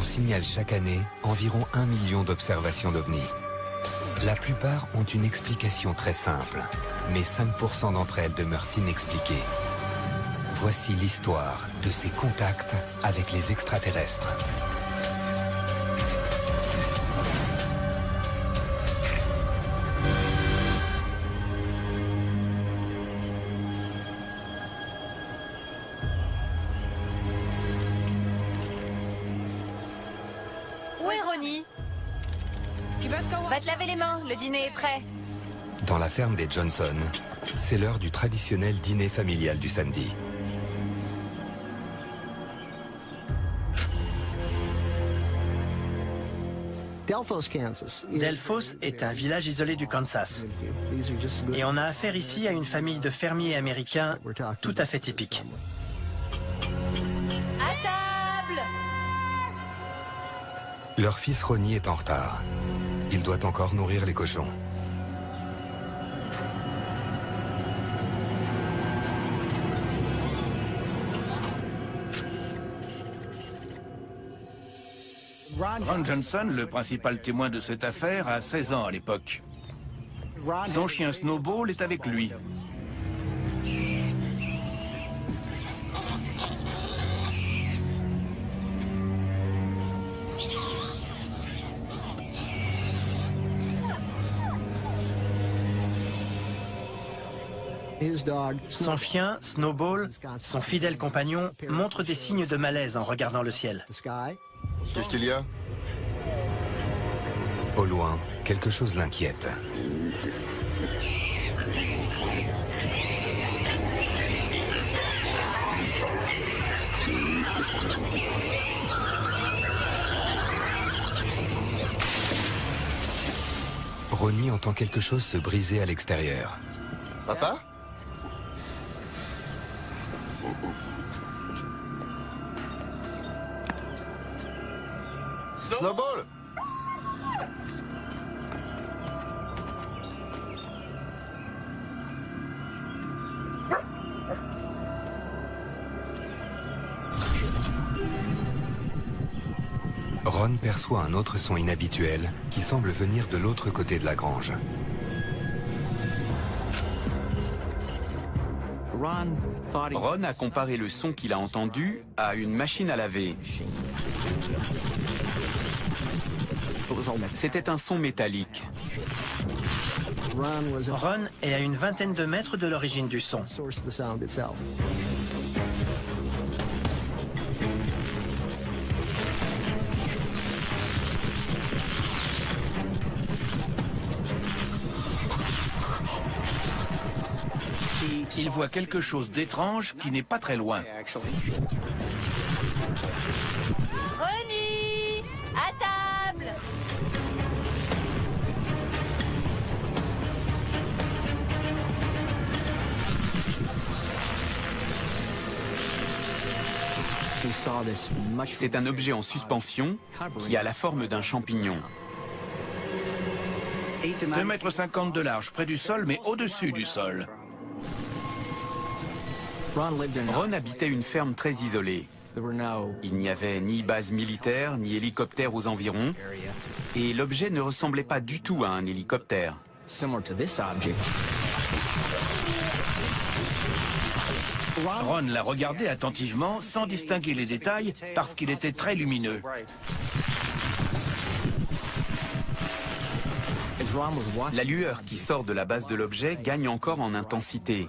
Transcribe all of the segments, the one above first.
signale chaque année environ 1 million d'observations d'OVNI. La plupart ont une explication très simple, mais 5% d'entre elles demeurent inexpliquées. Voici l'histoire de ces contacts avec les extraterrestres. Où est Ronnie? Va te laver les mains, le dîner est prêt. Dans la ferme des Johnson, c'est l'heure du traditionnel dîner familial du samedi. Delphos est un village isolé du Kansas. Et on a affaire ici à une famille de fermiers américains tout à fait typique. À table! Leur fils Ronnie est en retard. Il doit encore nourrir les cochons. Ron Johnson, le principal témoin de cette affaire, a 16 ans à l'époque. Son chien Snowball est avec lui. Son chien, Snowball, son fidèle compagnon, montre des signes de malaise en regardant le ciel. Qu'est-ce qu'il y a? Au loin, quelque chose l'inquiète. Ronnie entend quelque chose se briser à l'extérieur. Papa? Snowball! Ron perçoit un autre son inhabituel qui semble venir de l'autre côté de la grange. Ron a comparé le son qu'il a entendu à une machine à laver. C'était un son métallique. Ron est à une vingtaine de mètres de l'origine du son. Il voit quelque chose d'étrange qui n'est pas très loin. Ronnie! À table! C'est un objet en suspension qui a la forme d'un champignon. 2,50 m de large près du sol, mais au-dessus du sol. Ron habitait une ferme très isolée. Il n'y avait ni base militaire, ni hélicoptère aux environs, et l'objet ne ressemblait pas du tout à un hélicoptère. Ron l'a regardé attentivement, sans distinguer les détails, parce qu'il était très lumineux. La lueur qui sort de la base de l'objet gagne encore en intensité.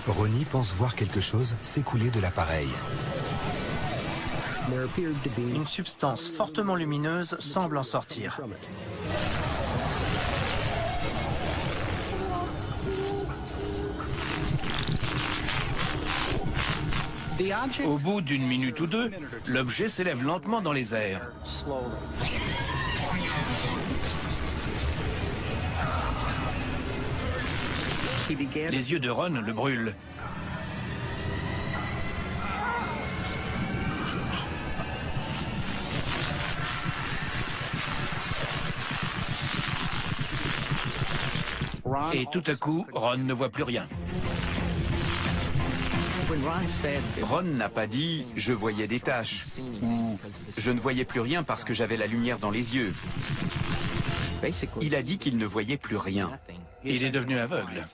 Ronnie pense voir quelque chose s'écouler de l'appareil. Une substance fortement lumineuse semble en sortir. Au bout d'une minute ou deux, l'objet s'élève lentement dans les airs. Les yeux de Ron le brûlent. Et tout à coup, Ron ne voit plus rien. Ron n'a pas dit « je voyais des taches » ou « je ne voyais plus rien parce que j'avais la lumière dans les yeux ». Il a dit qu'il ne voyait plus rien. Il est devenu aveugle.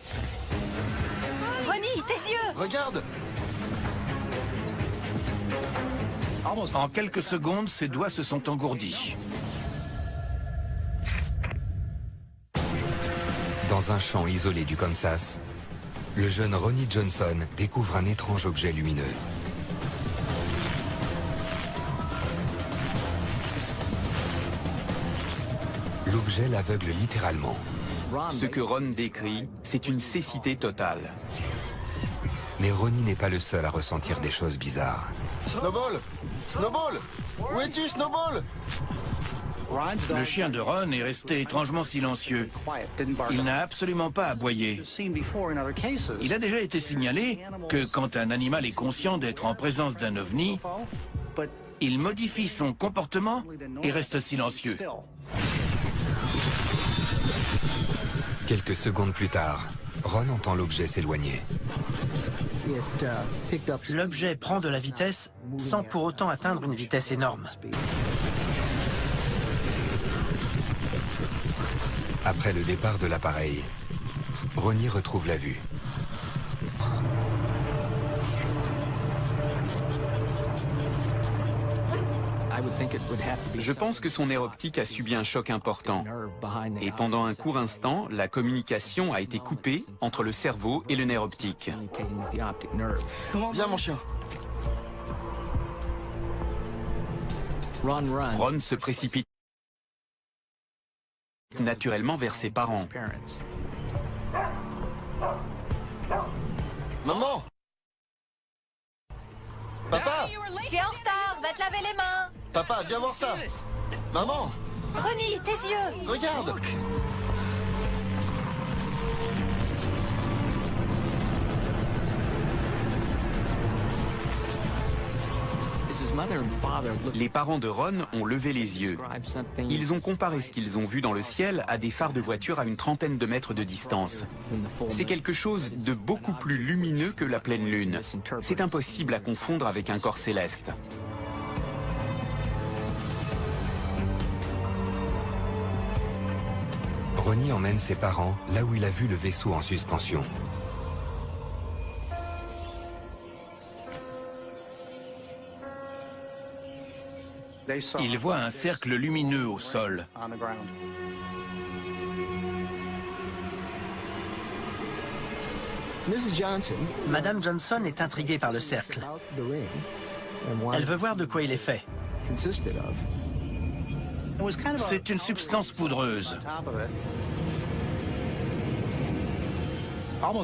Ronnie, tes yeux! Regarde! En quelques secondes, ses doigts se sont engourdis. Dans un champ isolé du Kansas, le jeune Ronnie Johnson découvre un étrange objet lumineux. L'objet l'aveugle littéralement. Ce que Ron décrit, c'est une cécité totale. Mais Ronnie n'est pas le seul à ressentir des choses bizarres. Snowball! Snowball! Où es-tu, Snowball? Le chien de Ron est resté étrangement silencieux. Il n'a absolument pas aboyé. Il a déjà été signalé que quand un animal est conscient d'être en présence d'un ovni, il modifie son comportement et reste silencieux. Quelques secondes plus tard, Ron entend l'objet s'éloigner. L'objet prend de la vitesse sans pour autant atteindre une vitesse énorme. Après le départ de l'appareil, Ronnie retrouve la vue. Je pense que son nerf optique a subi un choc important. Et pendant un court instant, la communication a été coupée entre le cerveau et le nerf optique. Viens, mon chien. Ron se précipite naturellement vers ses parents. Maman! Papa! Tu es en retard, va te laver les mains! Papa, viens voir ça! Maman! Ronnie, tes yeux! Regarde! Les parents de Ron ont levé les yeux. Ils ont comparé ce qu'ils ont vu dans le ciel à des phares de voiture à une trentaine de mètres de distance. C'est quelque chose de beaucoup plus lumineux que la pleine lune. C'est impossible à confondre avec un corps céleste. Ronnie emmène ses parents là où il a vu le vaisseau en suspension. Il voit un cercle lumineux au sol. Madame Johnson est intriguée par le cercle. Elle veut voir de quoi il est fait. C'est une substance poudreuse.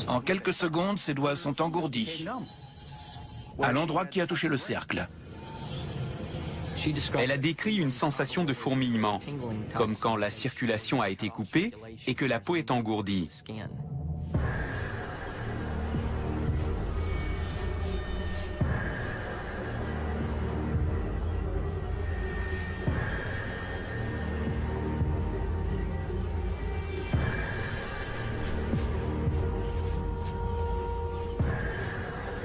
En quelques secondes, ses doigts sont engourdis, à l'endroit qui a touché le cercle. Elle a décrit une sensation de fourmillement, comme quand la circulation a été coupée et que la peau est engourdie.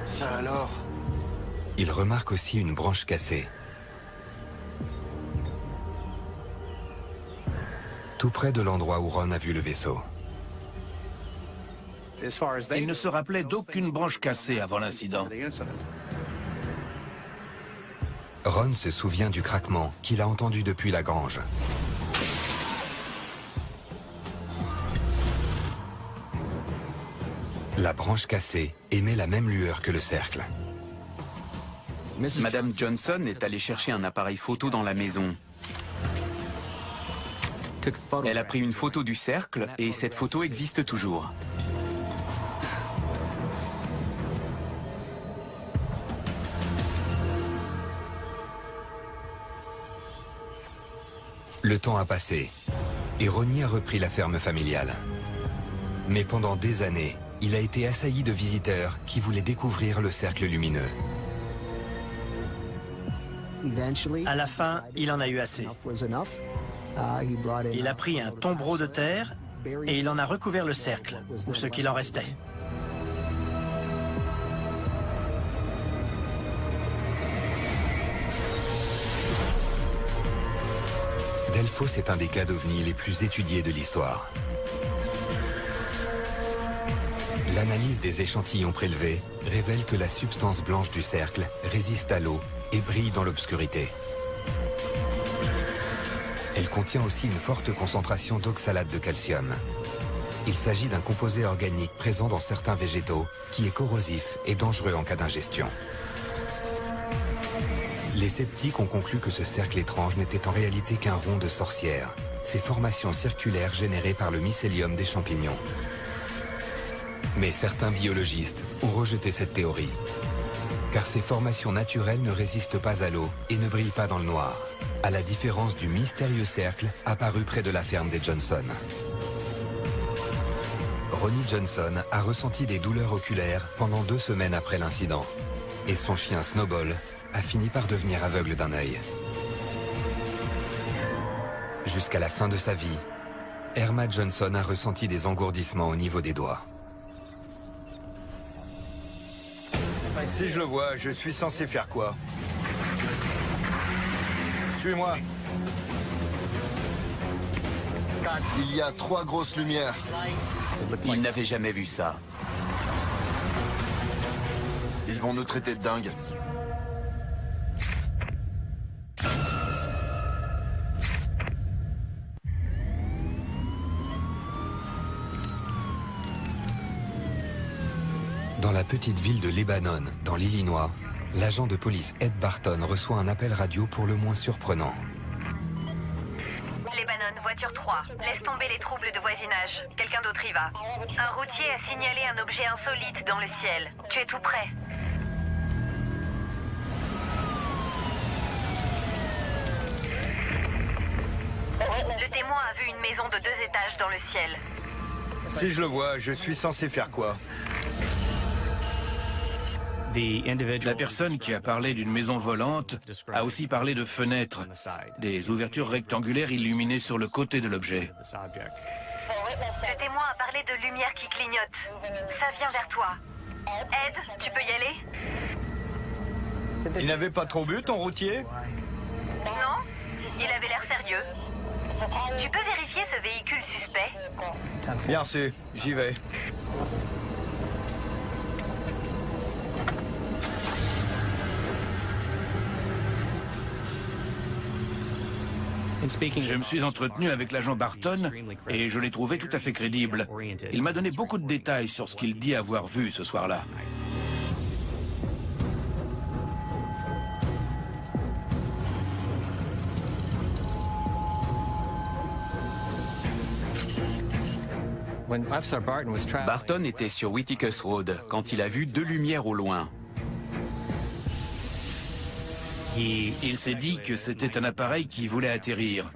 Ça alors? Il remarque aussi une branche cassée. Tout près de l'endroit où Ron a vu le vaisseau. Il ne se rappelait d'aucune branche cassée avant l'incident. Ron se souvient du craquement qu'il a entendu depuis la grange. La branche cassée émet la même lueur que le cercle. Madame Johnson est allée chercher un appareil photo dans la maison. Elle a pris une photo du cercle et cette photo existe toujours. Le temps a passé et Ronnie a repris la ferme familiale. Mais pendant des années, il a été assailli de visiteurs qui voulaient découvrir le cercle lumineux. À la fin, il en a eu assez. Il a pris un tombereau de terre et il en a recouvert le cercle, ou ce qu'il en restait. Delphos est un des cas d'OVNI les plus étudiés de l'histoire. L'analyse des échantillons prélevés révèle que la substance blanche du cercle résiste à l'eau et brille dans l'obscurité. Elle contient aussi une forte concentration d'oxalate de calcium. Il s'agit d'un composé organique présent dans certains végétaux qui est corrosif et dangereux en cas d'ingestion. Les sceptiques ont conclu que ce cercle étrange n'était en réalité qu'un rond de sorcière, ces formations circulaires générées par le mycélium des champignons. Mais certains biologistes ont rejeté cette théorie, car ces formations naturelles ne résistent pas à l'eau et ne brillent pas dans le noir, à la différence du mystérieux cercle apparu près de la ferme des Johnson. Ronnie Johnson a ressenti des douleurs oculaires pendant 2 semaines après l'incident, et son chien Snowball a fini par devenir aveugle d'un œil. Jusqu'à la fin de sa vie, Erma Johnson a ressenti des engourdissements au niveau des doigts. Si je le vois, je suis censé faire quoi? Suis-moi. Il y a 3 grosses lumières. Il n'avait jamais vu ça. Ils vont nous traiter de dingues. Dans la petite ville de Lebanon, dans l'Illinois, l'agent de police Ed Barton reçoit un appel radio pour le moins surprenant. Lebanon, voiture 3. Laisse tomber les troubles de voisinage. Quelqu'un d'autre y va. Un routier a signalé un objet insolite dans le ciel. Tu es tout près. Le témoin a vu une maison de 2 étages dans le ciel. Si je le vois, je suis censé faire quoi? La personne qui a parlé d'une maison volante a aussi parlé de fenêtres, des ouvertures rectangulaires illuminées sur le côté de l'objet. Le témoin a parlé de lumière qui clignote. Ça vient vers toi. Ed, tu peux y aller? Il n'avait pas trop bu, ton routier? Non, il avait l'air sérieux. Tu peux vérifier ce véhicule suspect? Bien reçu, j'y vais. Je me suis entretenu avec l'agent Barton et je l'ai trouvé tout à fait crédible. Il m'a donné beaucoup de détails sur ce qu'il dit avoir vu ce soir-là. Barton était sur Whitticus Road quand il a vu 2 lumières au loin. Il s'est dit que c'était un appareil qui voulait atterrir.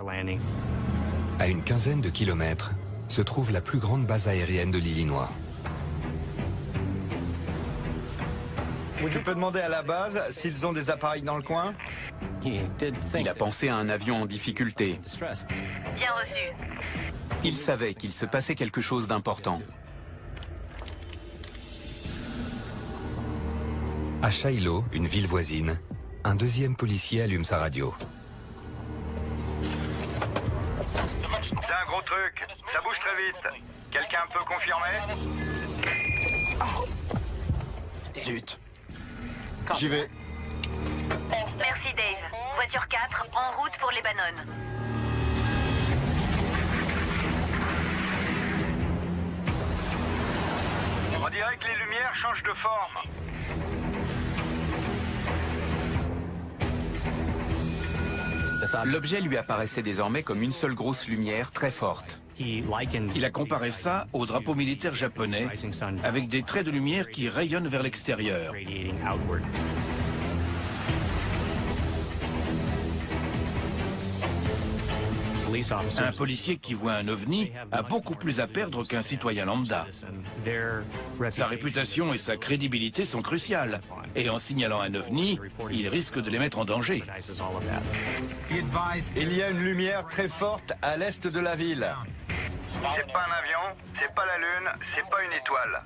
À une quinzaine de kilomètres se trouve la plus grande base aérienne de l'Illinois. Tu peux demander à la base s'ils ont des appareils dans le coin? Il a pensé à un avion en difficulté. Bien reçu. Il savait qu'il se passait quelque chose d'important. À Shiloh, une ville voisine, un deuxième policier allume sa radio. C'est un gros truc, ça bouge très vite. Quelqu'un peut confirmer? Zut. J'y vais. Merci Dave. Voiture 4, en route pour Lebanon. On dirait que les lumières changent de forme. L'objet lui apparaissait désormais comme une seule grosse lumière très forte. Il a comparé ça au drapeau militaire japonais, avec des traits de lumière qui rayonnent vers l'extérieur. Un policier qui voit un ovni a beaucoup plus à perdre qu'un citoyen lambda. Sa réputation et sa crédibilité sont cruciales. Et en signalant un ovni, il risque de les mettre en danger. Il y a une lumière très forte à l'est de la ville. C'est pas un avion, c'est pas la lune, c'est pas une étoile.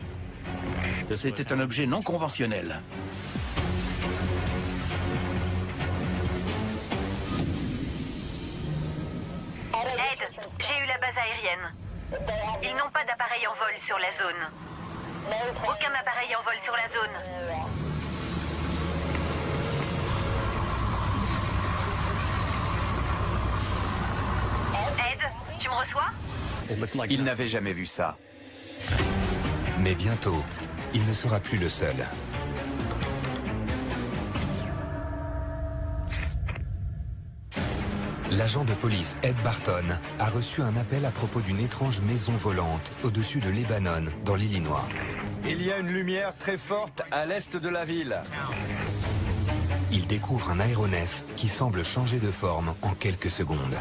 C'était un objet non conventionnel. aérienne. Ils n'ont pas d'appareil en vol sur la zone. Aucun appareil en vol sur la zone. Ed, tu me reçois? Il n'avait jamais vu ça. Mais bientôt, il ne sera plus le seul. L'agent de police Ed Barton a reçu un appel à propos d'une étrange maison volante au-dessus de Lebanon, dans l'Illinois. Il y a une lumière très forte à l'est de la ville. Il découvre un aéronef qui semble changer de forme en quelques secondes.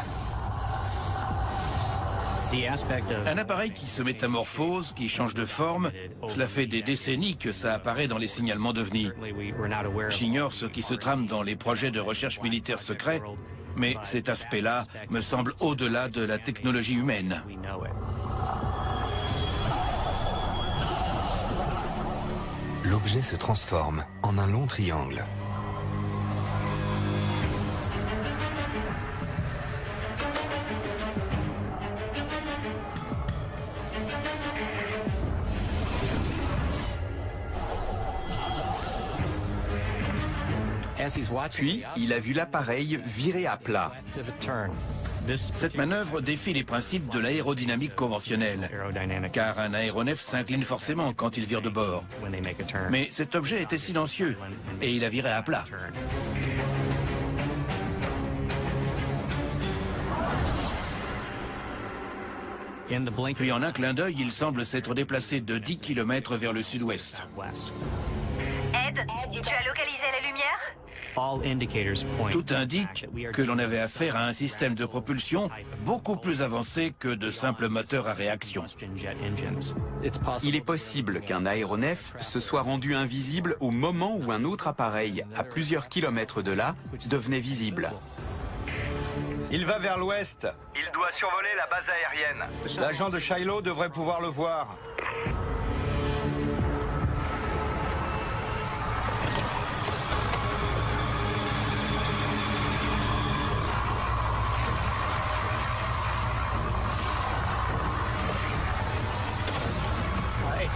Un appareil qui se métamorphose, qui change de forme, cela fait des décennies que ça apparaît dans les signalements d'OVNI. J'ignore ce qui se trame dans les projets de recherche militaire secrets, mais cet aspect-là me semble au-delà de la technologie humaine. L'objet se transforme en un long triangle. Puis, il a vu l'appareil virer à plat. Cette manœuvre défie les principes de l'aérodynamique conventionnelle, car un aéronef s'incline forcément quand il vire de bord. Mais cet objet était silencieux, et il a viré à plat. Puis en un clin d'œil, il semble s'être déplacé de 10 km vers le sud-ouest. Ed, tu as localisé la lumière? Tout indique que l'on avait affaire à un système de propulsion beaucoup plus avancé que de simples moteurs à réaction. Il est possible qu'un aéronef se soit rendu invisible au moment où un autre appareil, à plusieurs kilomètres de là, devenait visible. Il va vers l'ouest. Il doit survoler la base aérienne. L'agent de Shiloh devrait pouvoir le voir.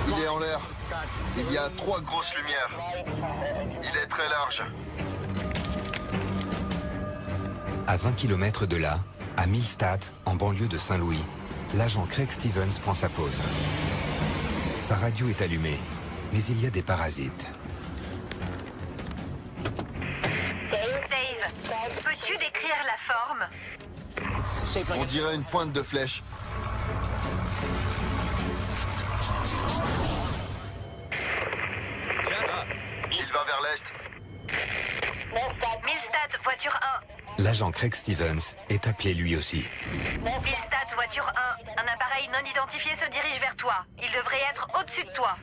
Il est en l'air. Il y a 3 grosses lumières. Il est très large. À 20 km de là, à Millstadt, en banlieue de Saint-Louis, l'agent Craig Stevens prend sa pause. Sa radio est allumée, mais il y a des parasites. Dave, peux-tu décrire la forme? On dirait une pointe de flèche. Il va vers l'est. Millstadt, voiture 1. L'agent Craig Stevens est appelé lui aussi. Millstadt, voiture 1. Un appareil non identifié se dirige vers toi. Il devrait être au-dessus de toi.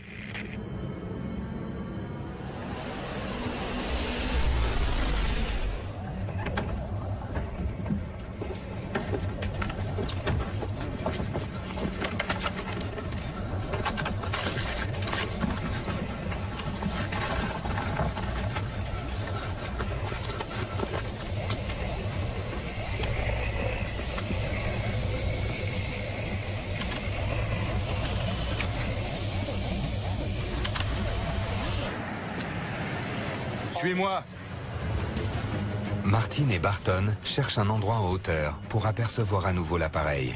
Suis-moi. Martin et Barton cherchent un endroit en hauteur pour apercevoir à nouveau l'appareil.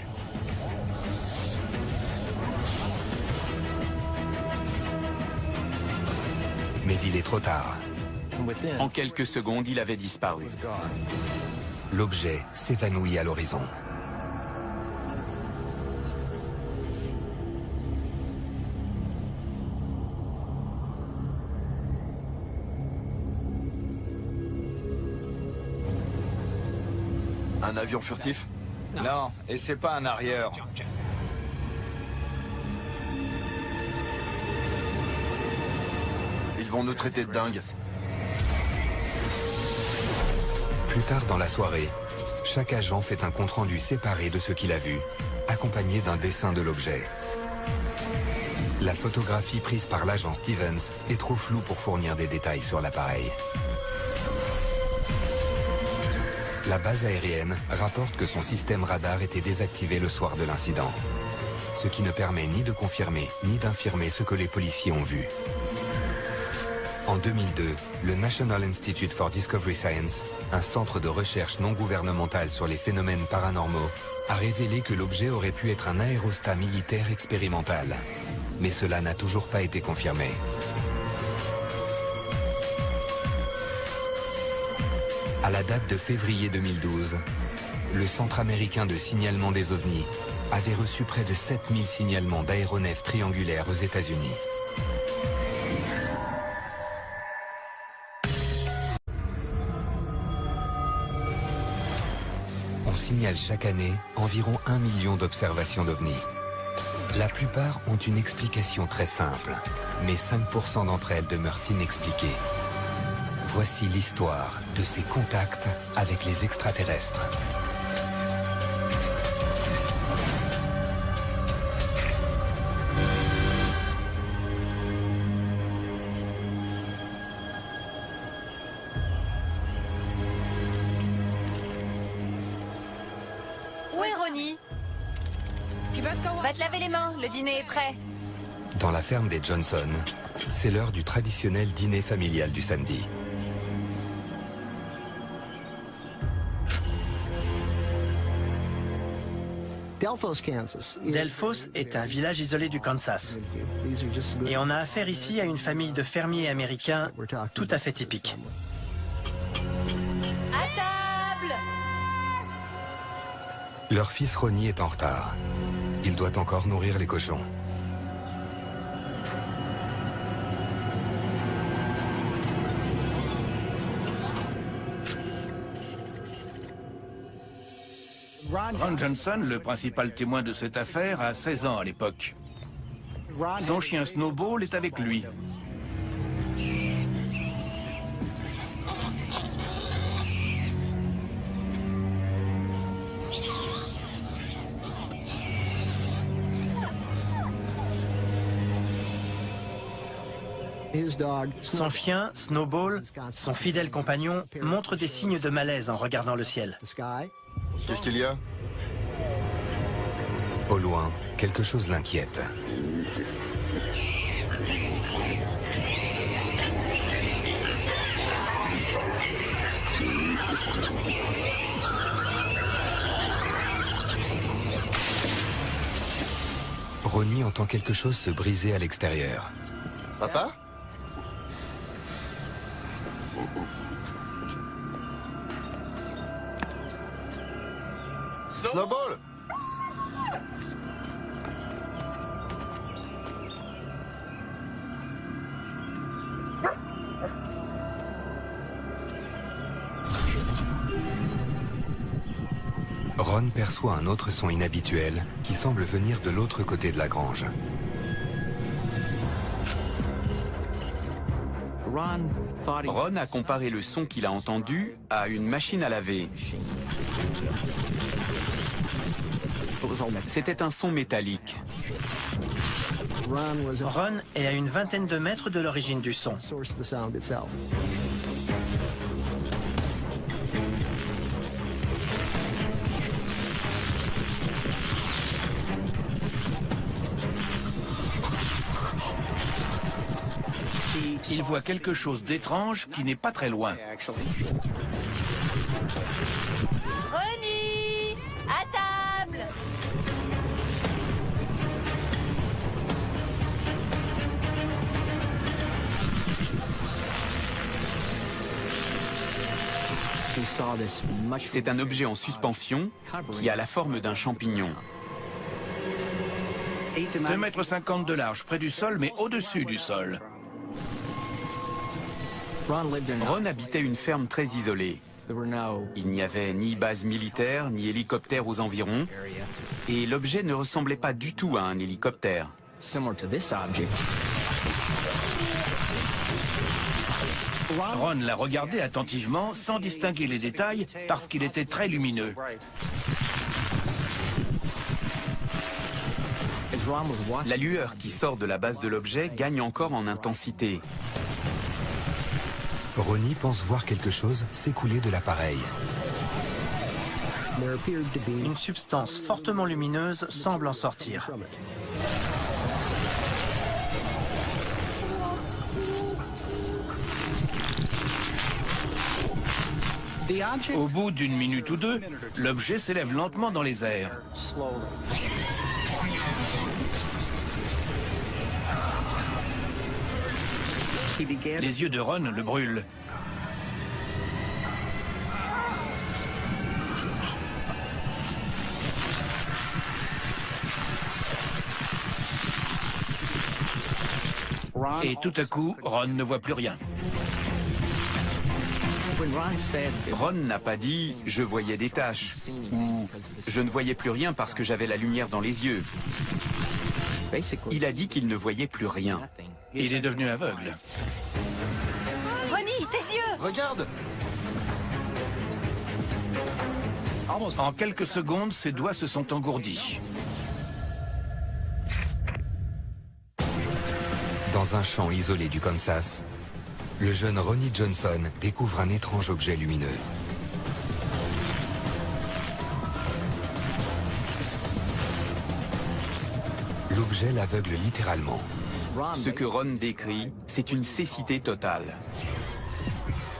Mais il est trop tard. En quelques secondes, il avait disparu. L'objet s'évanouit à l'horizon. Un avion furtif? Non, et c'est pas un arrière. Ils vont nous traiter de dingues. Plus tard dans la soirée, chaque agent fait un compte-rendu séparé de ce qu'il a vu, accompagné d'un dessin de l'objet. La photographie prise par l'agent Stevens est trop floue pour fournir des détails sur l'appareil. La base aérienne rapporte que son système radar était désactivé le soir de l'incident. Ce qui ne permet ni de confirmer ni d'infirmer ce que les policiers ont vu. En 2002, le National Institute for Discovery Science, un centre de recherche non gouvernemental sur les phénomènes paranormaux, a révélé que l'objet aurait pu être un aérostat militaire expérimental. Mais cela n'a toujours pas été confirmé. À la date de février 2012, le Centre américain de signalement des ovnis avait reçu près de 7000 signalements d'aéronefs triangulaires aux États-Unis. On signale chaque année environ 1 million d'observations d'ovnis. La plupart ont une explication très simple, mais 5% d'entre elles demeurent inexpliquées. Voici l'histoire de ces contacts avec les extraterrestres. Où est Ronnie? Va te laver les mains, le dîner est prêt. Dans la ferme des Johnson, c'est l'heure du traditionnel dîner familial du samedi. Delphos est un village isolé du Kansas. Et on a affaire ici à une famille de fermiers américains tout à fait typique. À table! Leur fils Ronnie est en retard. Il doit encore nourrir les cochons. Ron Johnson, le principal témoin de cette affaire, a 16 ans à l'époque. Son chien Snowball est avec lui. Son chien, Snowball, son fidèle compagnon, montre des signes de malaise en regardant le ciel. Qu'est-ce qu'il y a? Au loin, quelque chose l'inquiète. Ronnie entend quelque chose se briser à l'extérieur. Papa? Snowball! Ron perçoit un autre son inhabituel qui semble venir de l'autre côté de la grange. Ron a comparé le son qu'il a entendu à une machine à laver. C'était un son métallique. Ron est à une vingtaine de mètres de l'origine du son. Il voit quelque chose d'étrange qui n'est pas très loin. Ronnie! À table! C'est un objet en suspension qui a la forme d'un champignon. 2,50 m de large, près du sol, mais au-dessus du sol. Ron habitait une ferme très isolée. Il n'y avait ni base militaire, ni hélicoptère aux environs, et l'objet ne ressemblait pas du tout à un hélicoptère. Ron l'a regardé attentivement, sans distinguer les détails, parce qu'il était très lumineux. La lueur qui sort de la base de l'objet gagne encore en intensité. Ronnie pense voir quelque chose s'écouler de l'appareil. Une substance fortement lumineuse semble en sortir. Au bout d'une minute ou deux, l'objet s'élève lentement dans les airs. Les yeux de Ron le brûlent. Et tout à coup, Ron ne voit plus rien. Ron n'a pas dit « je voyais des taches » ou « je ne voyais plus rien parce que j'avais la lumière dans les yeux ». Il a dit qu'il ne voyait plus rien. Il est devenu aveugle. Ronnie, tes yeux! Regarde! En quelques secondes, ses doigts se sont engourdis. Dans un champ isolé du Kansas, le jeune Ronnie Johnson découvre un étrange objet lumineux. L'objet l'aveugle littéralement. Ce que Ron décrit, c'est une cécité totale.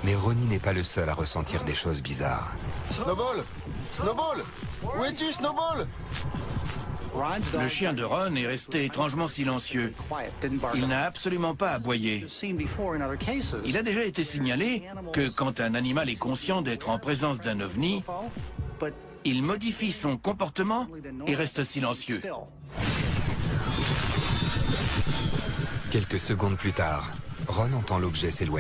Mais Ronnie n'est pas le seul à ressentir des choses bizarres. Snowball! Snowball! Où es-tu, Snowball? Le chien de Ron est resté étrangement silencieux. Il n'a absolument pas aboyé. Il a déjà été signalé que quand un animal est conscient d'être en présence d'un ovni, il modifie son comportement et reste silencieux. Quelques secondes plus tard, Ron entend l'objet s'éloigner.